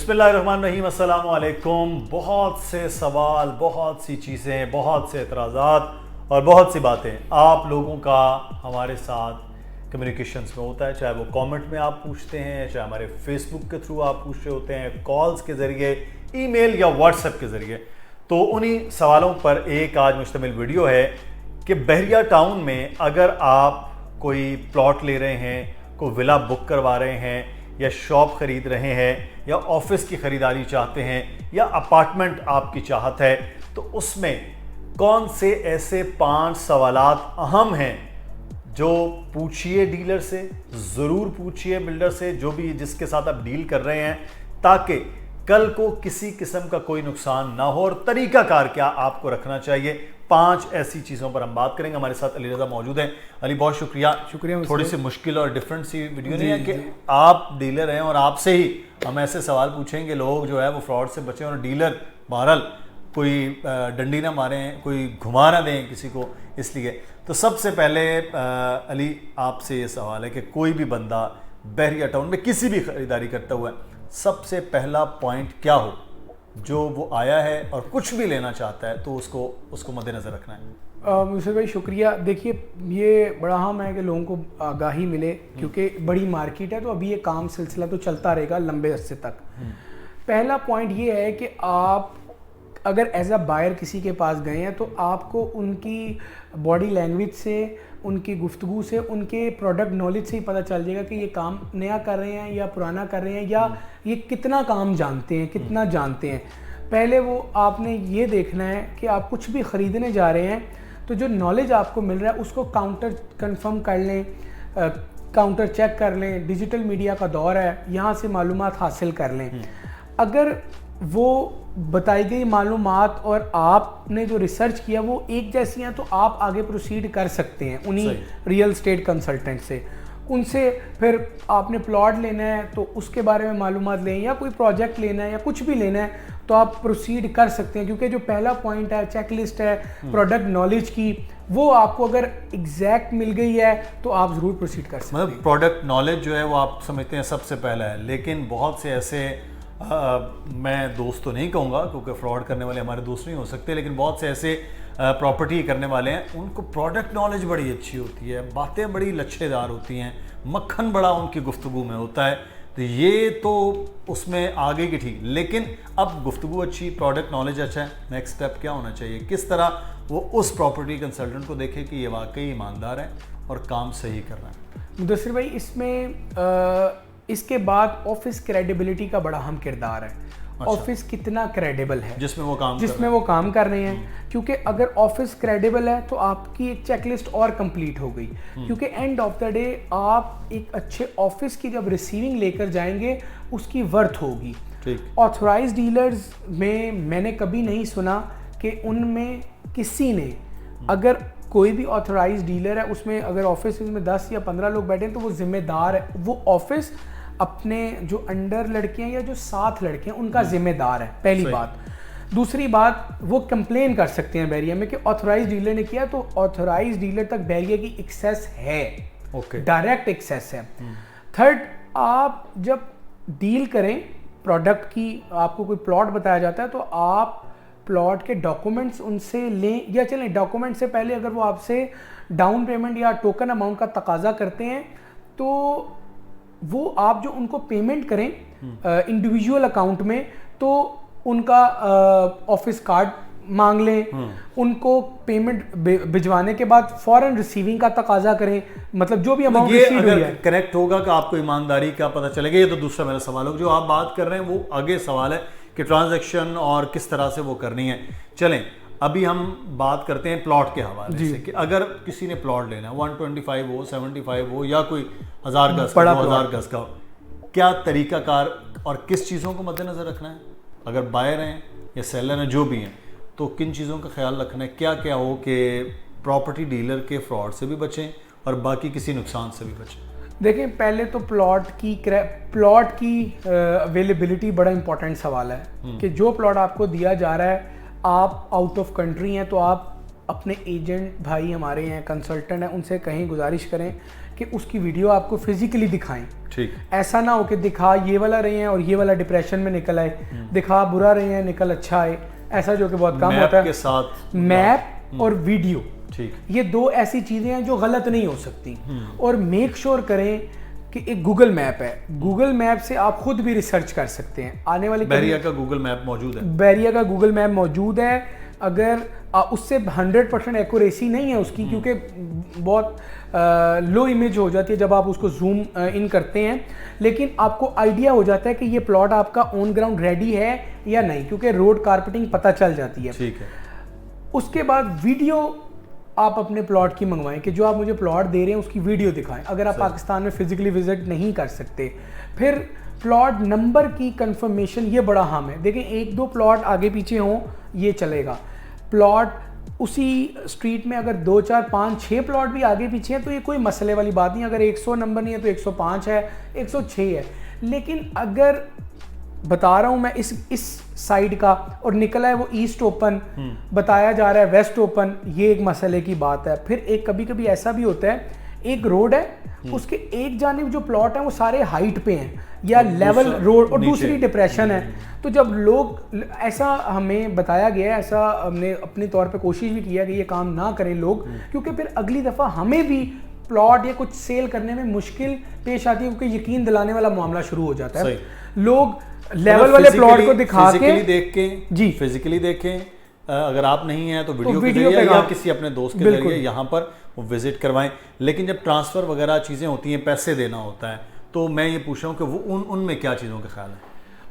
बिस्मिल्लाहिर्रहमानिर्रहीम, अस्सलाम वालेकुम। बहुत से सवाल, बहुत सी चीज़ें, बहुत से एतराज़ात और बहुत सी बातें आप लोगों का हमारे साथ कम्युनिकेशंस में होता है, चाहे वो कमेंट में आप पूछते हैं, चाहे हमारे फेसबुक के थ्रू आप पूछ रहे होते हैं, कॉल्स के ज़रिए, ईमेल या व्हाट्सएप के ज़रिए। तो उन्हीं सवालों पर एक आज मुश्तमिल वीडियो है कि बहरिया टाउन में अगर आप कोई प्लॉट ले रहे हैं, कोई विला बुक करवा रहे हैं, या शॉप ख़रीद रहे हैं, या ऑफिस की ख़रीदारी चाहते हैं, या अपार्टमेंट आपकी चाहत है, तो उसमें कौन से ऐसे 5 सवालात अहम हैं जो पूछिए डीलर से, ज़रूर पूछिए बिल्डर से, जो भी जिसके साथ आप डील कर रहे हैं, ताकि कल को किसी किस्म का कोई नुकसान ना हो। और तरीक़ाकार क्या आपको रखना चाहिए, 5 ऐसी चीज़ों पर हम बात करेंगे। हमारे साथ अली रज़ा मौजूद हैं। अली, बहुत शुक्रिया। थोड़ी सी मुश्किल और डिफरेंट सी वीडियो नहीं है कि आप डीलर हैं और आपसे ही हम ऐसे सवाल पूछेंगे, लोग जो है वो फ्रॉड से बचें और डीलर बहरहाल कोई डंडी ना मारें, कोई घुमा ना दें किसी को। इसलिए तो सबसे पहले अली आपसे ये सवाल है कि कोई भी बंदा बहरिया टाउन में किसी भी ख़रीदारी करता हुआ सबसे पहला पॉइंट क्या हो जो वो आया है और कुछ भी लेना चाहता है, तो उसको मद्देनज़र रखना है। मुझे भाई शुक्रिया। देखिए, ये बड़ा अहम है कि लोगों को आगाही मिले, क्योंकि बड़ी मार्केट है, तो अभी ये काम सिलसिला तो चलता रहेगा लंबे अरसे तक। पहला पॉइंट ये है कि आप अगर एज अ बायर किसी के पास गए हैं तो आपको उनकी बॉडी लैंग्वेज से, उनकी गुफ्तगू से, उनके प्रोडक्ट नॉलेज से ही पता चल जाएगा कि ये काम नया कर रहे हैं या पुराना कर रहे हैं, या ये कितना काम जानते हैं, कितना जानते हैं। पहले वो आपने ये देखना है कि आप कुछ भी ख़रीदने जा रहे हैं तो जो नॉलेज आपको मिल रहा है उसको काउंटर कंफर्म कर लें, काउंटर चेक कर लें। डिजिटल मीडिया का दौर है, यहाँ से मालूमात हासिल कर लें। अगर वो बताई गई मालूमात और आपने जो रिसर्च किया वो एक जैसी हैं, तो आप आगे प्रोसीड कर सकते हैं उन्हीं रियल स्टेट कंसल्टेंट से। उनसे फिर आपने प्लॉट लेना है तो उसके बारे में मालूमात लें, या कोई प्रोजेक्ट लेना है या कुछ भी लेना है तो आप प्रोसीड कर सकते हैं। क्योंकि जो पहला पॉइंट है, चेकलिस्ट है प्रोडक्ट नॉलेज की, वो आपको अगर एग्जैक्ट मिल गई है तो आप ज़रूर प्रोसीड कर सकते हैं। मतलब प्रोडक्ट नॉलेज जो है वो आप समझते हैं सबसे पहला है, लेकिन बहुत से ऐसे मैं दोस्त तो नहीं कहूँगा क्योंकि फ्रॉड करने वाले हमारे दोस्त नहीं हो सकते, लेकिन बहुत से ऐसे प्रॉपर्टी करने वाले हैं, उनको प्रोडक्ट नॉलेज बड़ी अच्छी होती है, बातें बड़ी लच्छेदार होती हैं, मक्खन बड़ा उनकी गुफ्तगू में होता है। तो ये तो उसमें आगे की ठीक, लेकिन अब गुफ्तगू अच्छी, प्रोडक्ट नॉलेज अच्छा है, नेक्स्ट स्टेप क्या होना चाहिए? किस तरह वो उस प्रॉपर्टी कंसल्टेंट को देखे कि ये वाकई ईमानदार है और काम सही कर रहा है? मुदस्सिर भाई, इसमें इसके बाद ऑफिस क्रेडिबिलिटी का बड़ा अहम किरदार है। अच्छा। ऑफिस कितना क्रेडिबल है जिसमें वो काम कर रहे हैं। क्योंकि अगर ऑफिस क्रेडिबल है तो आपकी एक चेकलिस्ट और कंप्लीट हो गई। क्योंकि एंड ऑफ द डे आप एक अच्छे ऑफिस की जब रिसीविंग लेकर जाएंगे उसकी वर्थ होगी। ऑथराइज डीलर्स में मैंने कभी नहीं सुना कि उनमें किसी ने, अगर कोई भी ऑथराइज डीलर है उसमें अगर ऑफिस में 10 या 15 लोग बैठे हैं तो वो जिम्मेदार है, वो ऑफिस अपने जो अंडर लड़के हैं या जो साथ लड़के हैं उनका जिम्मेदार है, पहली बात। दूसरी बात, वो कंप्लेन कर सकते हैं बैरिया में कि ऑथराइज डीलर ने किया, तो ऑथराइज डीलर तक बैरिया की एक्सेस है, डायरेक्ट एक्सेस है। थर्ड, आप जब डील करें प्रोडक्ट की, आपको कोई प्लॉट बताया जाता है तो आप प्लॉट के डॉक्यूमेंट्स उनसे लें, या चलें डॉक्यूमेंट से पहले अगर वो आपसे डाउन पेमेंट या टोकन अमाउंट का तकाजा करते हैं तो वो आप जो उनको पेमेंट करें इंडिविजुअल अकाउंट में, तो उनका ऑफिस कार्ड मांग लें। उनको पेमेंट भिजवाने के बाद फौरन रिसीविंग का तकाजा करें, मतलब जो भी अमाउंट रिसीव हुई है। कनेक्ट होगा कि आपको ईमानदारी का पता चलेगा। ये तो दूसरा मेरा सवाल है, जो आप बात कर रहे हैं वो आगे सवाल है कि ट्रांजैक्शन और किस तरह से वो करनी है। चलें, अभी हम बात करते हैं प्लॉट के हवाले से कि अगर किसी ने प्लॉट लेना है, 125 हो, 75 हो, या कोई 1000 गज का, 2000 गज का, क्या तरीकाकार और किस चीज़ों को मद्देनजर रखना है? अगर बायर हैं या सेलर हैं, जो भी हैं, तो किन चीज़ों का ख्याल रखना है? क्या क्या हो कि प्रॉपर्टी डीलर के फ्रॉड से भी बचें और बाकी किसी नुकसान से भी बचें? देखें, पहले तो प्लॉट की अवेलेबिलिटी बड़ा इंपॉर्टेंट सवाल है कि जो प्लॉट आपको दिया जा रहा है, आप आउट ऑफ कंट्री हैं तो आप अपने एजेंट भाई हमारे हैं, कंसल्टेंट हैं, उनसे कहीं गुजारिश करें कि उसकी वीडियो आपको फिजिकली दिखाएं। ठीक, ऐसा ना हो कि दिखा ये वाला रहे हैं और ये वाला डिप्रेशन में निकल आए, दिखा बुरा रहे हैं निकल अच्छा आए, ऐसा जो कि बहुत कम होता है। के साथ मैप और वीडियो, ठीक, ये दो ऐसी चीजें हैं जो गलत नहीं हो सकती। और मेक श्योर करें कि एक गूगल मैप है, गूगल मैप से आप खुद भी रिसर्च कर सकते हैं। आने वाली बैरिया का गूगल मैप मौजूद है, बैरिया का गूगल मैप मौजूद है। अगर उससे 100% एक्यूरेसी नहीं है उसकी, क्योंकि बहुत लो इमेज हो जाती है जब आप उसको जूम इन करते हैं, लेकिन आपको आइडिया हो जाता है कि ये प्लॉट आपका ऑन ग्राउंड रेडी है या नहीं, क्योंकि रोड कारपेटिंग पता चल जाती है। ठीक है। उसके बाद वीडियो आप अपने प्लॉट की मंगवाएं कि जो आप मुझे प्लॉट दे रहे हैं उसकी वीडियो दिखाएं, अगर आप पाकिस्तान में फिजिकली विजिट नहीं कर सकते। फिर प्लॉट नंबर की कंफर्मेशन, ये बड़ा अहम है। देखें, 1-2 प्लॉट आगे पीछे हों ये चलेगा, प्लॉट उसी स्ट्रीट में अगर 2, 4, 5, 6 प्लॉट भी आगे पीछे हैं तो ये कोई मसले वाली बात नहीं। अगर 100 नंबर नहीं है तो 105 है, 106 है। लेकिन अगर बता रहा हूँ मैं इस साइड का और निकला है वो ईस्ट ओपन, बताया जा रहा है वेस्ट ओपन, ये एक मसले की बात है। फिर एक कभी कभी ऐसा भी होता है, एक रोड है उसके एक जानिब जो प्लॉट है वो सारे हाइट पे हैं या लेवल रोड और दूसरी डिप्रेशन है। तो जब लोग, ऐसा हमें बताया गया है, ऐसा हमने अपने तौर पे कोशिश भी किया कि ये काम ना करें लोग, क्योंकि फिर अगली दफ़ा हमें भी प्लॉट या कुछ सेल करने में मुश्किल पेश आती है, क्योंकि यकीन दिलाने वाला मामला शुरू हो जाता है। लोग लेवल वाले प्लॉट को दिखा के देख के जी फिजिकली देखें, अगर आप नहीं हैं तो वीडियो पे या किसी अपने दोस्त के जरिए यहाँ पर वो विजिट करवाएं। लेकिन जब ट्रांसफ़र वगैरह चीज़ें होती हैं, पैसे देना होता है, तो मैं ये पूछ रहा हूँ कि वो उनमें क्या चीज़ों का ख्याल है?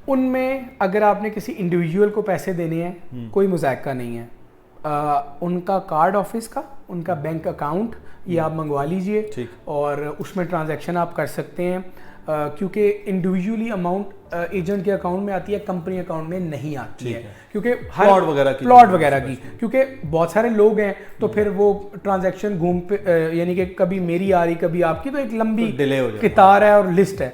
उनमें अगर आपने किसी इंडिविजुअल को पैसे देने हैं, कोई मुज़ायका नहीं है। उनका कार्ड ऑफिस का, उनका बैंक अकाउंट ये आप मंगवा लीजिए और उसमें ट्रांजैक्शन आप कर सकते हैं, क्योंकि इंडिविजुअली अमाउंट एजेंट के अकाउंट में आती है, कंपनी अकाउंट में नहीं आती है, क्योंकि हर प्लॉट वगैरह की, क्योंकि बहुत सारे लोग हैं तो फिर वो ट्रांजैक्शन घूम पे, यानी कि कभी मेरी आ रही कभी आपकी, तो एक लंबी कितार है और लिस्ट है।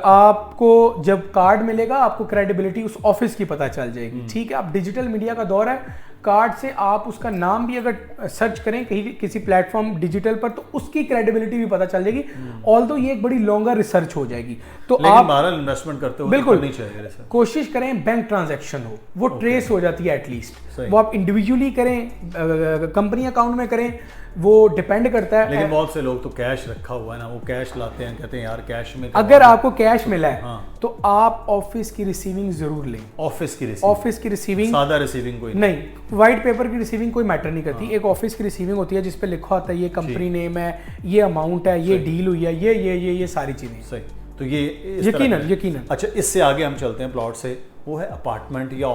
आपको जब कार्ड मिलेगा आपको क्रेडिबिलिटी उस ऑफिस की पता चल जाएगी। ठीक है, अब डिजिटल मीडिया का दौर है, कार्ड से आप उसका नाम भी अगर सर्च करें कहीं किसी प्लेटफॉर्म डिजिटल पर तो उसकी क्रेडिबिलिटी भी पता चल जाएगी। ऑल्दो ये एक बड़ी लॉन्गर रिसर्च हो जाएगी। तो आप इन्वेस्टमेंट करते हो बिल्कुल कोशिश करें बैंक ट्रांजैक्शन हो, वो ट्रेस हो जाती है एटलीस्ट। वो आप इंडिविजुअली करें, कंपनी अकाउंट में करें, वो डिपेंड करता है। लेकिन बहुत से लोग तो कैश रखा हुआ है ना, वो कैश लाते हैं, कहते हैं यार कैश में। अगर आपको कैश मिला है तो आप ऑफिस की रिसीविंग जरूर लें। ऑफिस की रिसीविंग, सादा रिसीविंग कोई नहीं, व्हाइट पेपर की रिसीविंग कोई मैटर नहीं करती। एक ऑफिस की रिसीविंग होती है जिस पे लिखा होता है ये कंपनी नेम है, ये अमाउंट है, ये डील हुई है, ये सारी चीजें। सही, तो ये यकीनन। अच्छा, इससे आगे हम चलते हैं प्लॉट से, वो है अपार्टमेंट या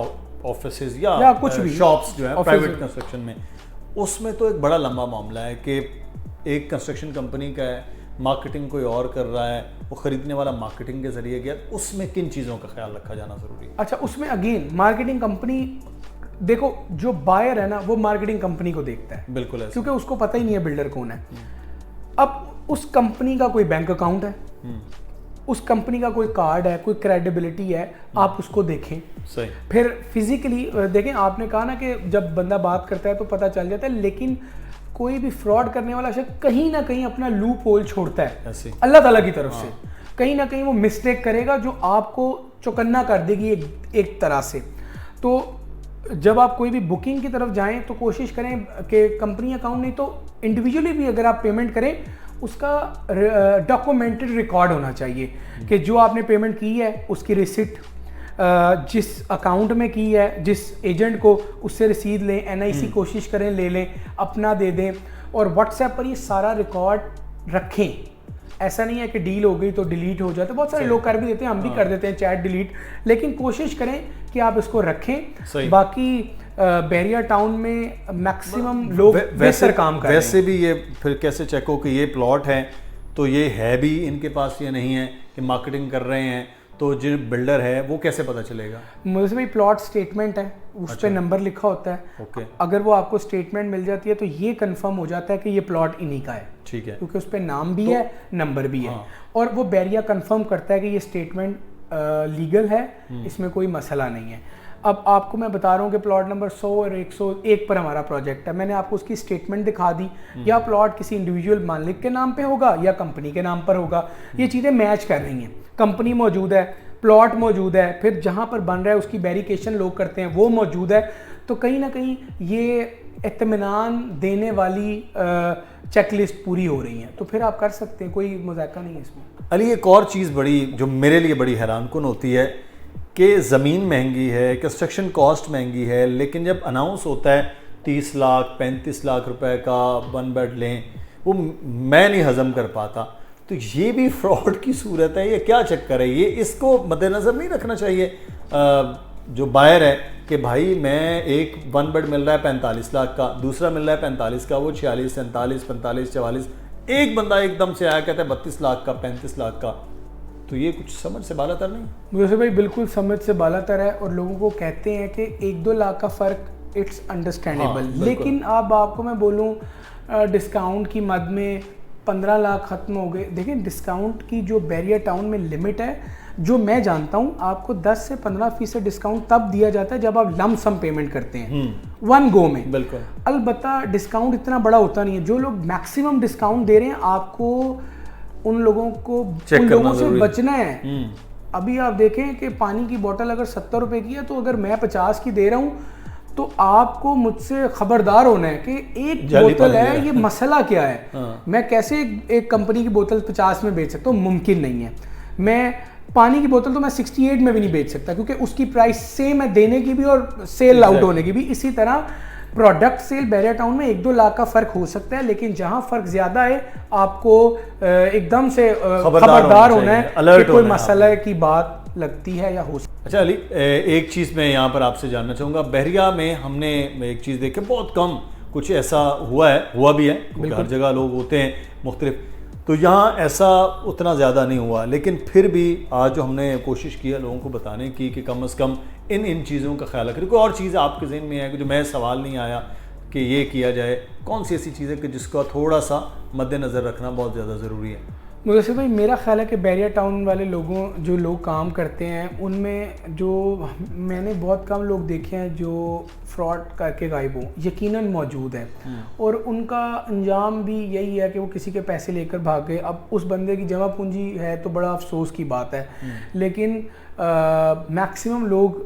ऑफिस या कुछ भी शॉप्स जो है प्राइवेट कंस्ट्रक्शन में। उसमें तो एक बड़ा लंबा मामला है कि एक कंस्ट्रक्शन कंपनी का है, मार्केटिंग कोई और कर रहा है, वो खरीदने वाला मार्केटिंग के जरिए गया, उसमें किन चीज़ों का ख्याल रखा जाना जरूरी है? अच्छा, उसमें अगेन मार्केटिंग कंपनी, देखो जो बायर है ना वो मार्केटिंग कंपनी को देखता है, बिल्कुल, क्योंकि उसको पता ही नहीं है बिल्डर कौन है। अब उस कंपनी का कोई बैंक अकाउंट है, उस कंपनी का कोई कार्ड है, कोई क्रेडिबिलिटी है, आप उसको देखें। सही। फिर फिजिकली देखें, आपने कहा ना कि जब बंदा बात करता है तो पता चल जाता है, लेकिन कोई भी फ्रॉड करने वाला शख्स कहीं ना कहीं अपना लूप होल छोड़ता है अल्लाह ताला की तरफ से। कहीं ना कहीं वो मिस्टेक करेगा जो आपको चौकन्ना कर देगी एक तरह से। तो जब आप कोई भी बुकिंग की तरफ जाएं तो कोशिश करें कि कंपनी अकाउंट नहीं तो इंडिविजुअली भी अगर आप पेमेंट करें उसका डॉक्यूमेंटेड रिकॉर्ड होना चाहिए कि जो आपने पेमेंट की है उसकी रिसिट, जिस अकाउंट में की है, जिस एजेंट को, उससे रसीद लें, एनआईसी कोशिश करें ले लें, अपना दे दें और व्हाट्सएप पर ये सारा रिकॉर्ड रखें। ऐसा नहीं है कि डील हो गई तो डिलीट हो जाता है, बहुत सारे लोग कर भी देते हैं, हम भी कर देते हैं चैट डिलीट, लेकिन कोशिश करें कि आप इसको रखें। बाकी बैरिया टाउन में मैक्सिमम लोग वैसे काम कर रहे हैं। वैसे भी ये फिर कैसे चेक हो कि ये प्लॉट है तो ये है भी इनके पास या नहीं है, कि मार्केटिंग कर रहे हैं, तो जो बिल्डर है वो कैसे पता चलेगा? मुझे भी प्लॉट स्टेटमेंट है, उस पर नंबर लिखा होता है। अगर वो आपको स्टेटमेंट मिल जाती है तो ये कंफर्म हो जाता है कि ये प्लॉट इन्हीं का है। ठीक है, क्योंकि उस पर नाम भी है, नंबर भी है, और वो बैरिया कंफर्म करता है कि ये स्टेटमेंट लीगल है, इसमें कोई मसला नहीं है। अब आपको मैं बता रहा हूँ कि प्लॉट नंबर 100 और 101 पर हमारा प्रोजेक्ट है, मैंने आपको उसकी स्टेटमेंट दिखा दी, या प्लॉट किसी इंडिविजुअल मालिक के नाम पे होगा या कंपनी के नाम पर होगा, ये चीज़ें मैच कर रही हैं, कंपनी मौजूद है, प्लॉट मौजूद है, फिर जहाँ पर बन रहा है उसकी वेरिफिकेशन लोग करते हैं वो मौजूद है, तो कहीं ना कहीं ये इत्मीनान देने वाली चेकलिस्ट पूरी हो रही है, तो फिर आप कर सकते हैं, कोई मजाका नहीं है इसमें। अली एक और चीज़ बड़ी जो मेरे लिए बड़ी हैरानकुन होती है कि ज़मीन महंगी है, कंस्ट्रक्शन कॉस्ट महंगी है, लेकिन जब अनाउंस होता है 30 लाख 35 लाख रुपए का 1 बेड लें, वो मैं नहीं हज़म कर पाता। तो ये भी फ्रॉड की सूरत है, ये क्या चक्कर है, ये इसको मद्देनज़र नहीं रखना चाहिए जो बायर है कि भाई मैं एक 1 बेड मिल रहा है 45 लाख का, दूसरा मिल रहा है 45 का, वो 46 47 45 44, एक बंदा एकदम से आया कहता है 32 लाख का 35 लाख का, तो ये कुछ समझ से बालातर नहीं? मुझे भाई बिल्कुल समझ से बालातर है, और लोगों को कहते हैं कि 1-2 लाख का फ़र्क इट्स अंडरस्टैंडेबल, लेकिन अब आपको मैं बोलूँ डिस्काउंट की मद में 15 लाख ख़त्म हो गए। देखिए डिस्काउंट की जो बैरियर टाउन में लिमिट है, जो मैं जानता हूँ, आपको 10 से 15% डिस्काउंट तब दिया जाता है जब आप लम सम पेमेंट करते हैं 1 गो में। बिल्कुल। अलबत्ता डिस्काउंट इतना बड़ा होता नहीं है, जो लोग मैक्सिमम डिस्काउंट दे रहे हैं आपको उन लोगों से बचना है। अभी आप देखें कि पानी की बोतल अगर 70 रुपए की है, तो अगर मैं 50 की दे रहा हूँ तो आपको मुझसे खबरदार होना है कि एक बोतल है, ये मसला क्या है। हाँ। मैं कैसे एक कंपनी की बोतल 50 में बेच सकता हूँ, मुमकिन नहीं है। मैं पानी की बोतल तो मैं 68 में भी नहीं बेच सकता, क्योंकि उसकी प्राइस सेम है देने की भी और सेल आउट होने की भी। इसी तरह प्रोडक्ट सेल बैरियर टाउन में 1-2 लाख का फ़र्क हो सकता है, लेकिन जहां फ़र्क ज़्यादा है आपको एकदम से खबरदार होना है कि कोई मसले की बात लगती है या हो सकती है। अच्छा अली, एक चीज़ मैं यहाँ पर आपसे जानना चाहूँगा, बहरिया में हमने एक चीज़ देखी, बहुत कम कुछ ऐसा हुआ भी है, हर जगह लोग होते हैं मुख्तलिफ, तो यहाँ ऐसा उतना ज़्यादा नहीं हुआ, लेकिन फिर भी आज जो हमने कोशिश की है लोगों को बताने की कि कम से कम इन चीज़ों का ख्याल रखें। कोई और चीज़ आपके ज़हन में है कि जो मैं सवाल नहीं आया कि ये किया जाए, कौन सी ऐसी चीज़ है कि जिसका थोड़ा सा मद्देनज़र रखना बहुत ज़्यादा ज़रूरी है? मुझे भाई मेरा ख्याल है कि बैरियर टाउन वाले जो लोग काम करते हैं, उनमें जो मैंने बहुत कम लोग देखे हैं जो फ्रॉड करके गायब हों, यकीनन मौजूद है, और उनका अंजाम भी यही है कि वो किसी के पैसे लेकर भाग गए। अब उस बंदे की जमा पूंजी है तो बड़ा अफसोस की बात है, लेकिन मैक्सिमम लोग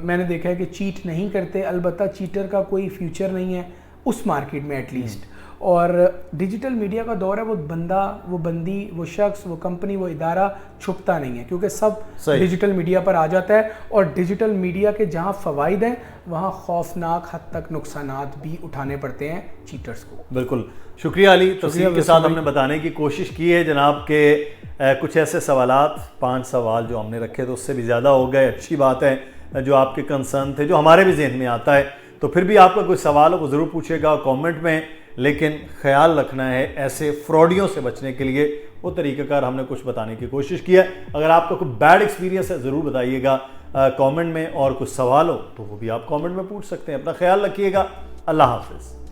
मैंने देखा है कि चीट नहीं करते। अलबत्ता चीटर का कोई फ्यूचर नहीं है उस मार्केट में एटलीस्ट, और डिजिटल मीडिया का दौर है, वो बंदा, वो बंदी, वो शख्स, वो कंपनी, वो इदारा छुपता नहीं है, क्योंकि सब डिजिटल मीडिया पर आ जाता है, और डिजिटल मीडिया के जहां फ़वाइद हैं वहां खौफनाक हद तक नुकसानात भी उठाने पड़ते हैं चीटर्स को। बिल्कुल, शुक्रिया अली, तफसील के साथ हमने बताने की कोशिश की है जनाब के कुछ ऐसे सवालात, 5 सवाल जो हमने रखे थे उससे भी ज़्यादा हो गए। अच्छी बात है जो आपके कंसर्न थे, जो हमारे भी जहन में आता है, तो फिर भी आपका कोई सवाल हो वो ज़रूर पूछेगा कमेंट में, लेकिन ख्याल रखना है ऐसे फ्रॉडियों से बचने के लिए वो तरीक़ाकार हमने कुछ बताने की कोशिश की है। अगर आपका कोई बैड एक्सपीरियंस है ज़रूर बताइएगा कमेंट में, और कुछ सवाल हो तो वो भी आप कमेंट में पूछ सकते हैं। अपना ख्याल रखिएगा, अल्लाह हाफ़िज़।